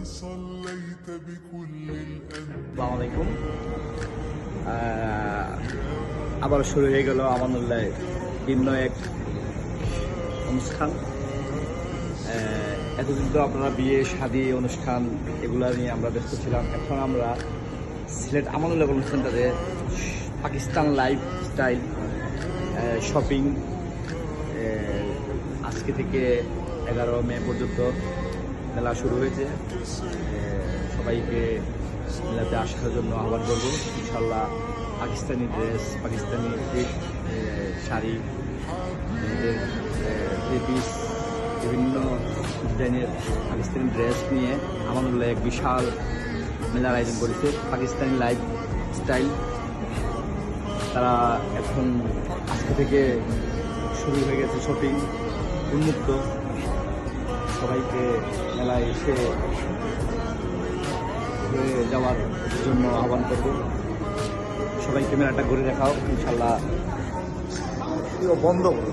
আসসালামু আলাইকুম। আবার শুরু হয়ে গেল আমানুল্লাহ ভিন্ন এক অনুষ্ঠান। এতদিন তো আপনারা বিয়ে শাদী অনুষ্ঠান এগুলা নিয়ে আমরা ব্যস্ত ছিলাম। এখন আমরা সিলেট আমানুল্লাহ অনুষ্ঠান সেন্টারে পাকিস্তান লাইফ স্টাইল শপিং আজকে থেকে 11 মে পর্যন্ত মেলা শুরু হয়েছে। সবাইকে মেলাতে আসার জন্য আহ্বান করবো। ইনশাল্লাহ পাকিস্তানি ড্রেস, পাকিস্তানি শাড়ি, পিস, বিভিন্ন ডিজাইনের পাকিস্তানি ড্রেস নিয়ে আমানুল্লাহ এক বিশাল মেলার আয়োজন করেছে। পাকিস্তানি লাইফ স্টাইল তারা এখন আজকে থেকে শুরু হয়ে গেছে শপিং, উন্মুক্ত। সবাইকে মেলায় এসে ঘুরে যাওয়ার জন্য আহ্বান করব। সবাইকে মেলাটা ঘুরে দেখাও ইনশাল্লাহ। বন্ধ হবে।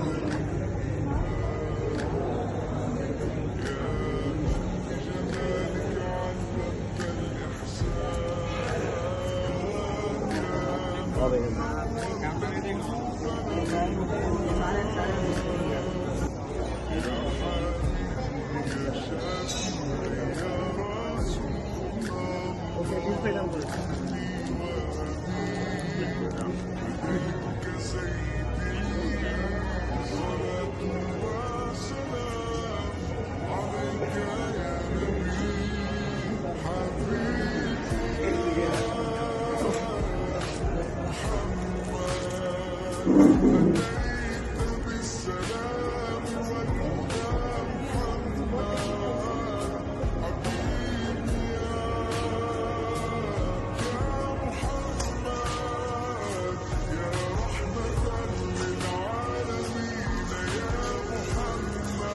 Okay,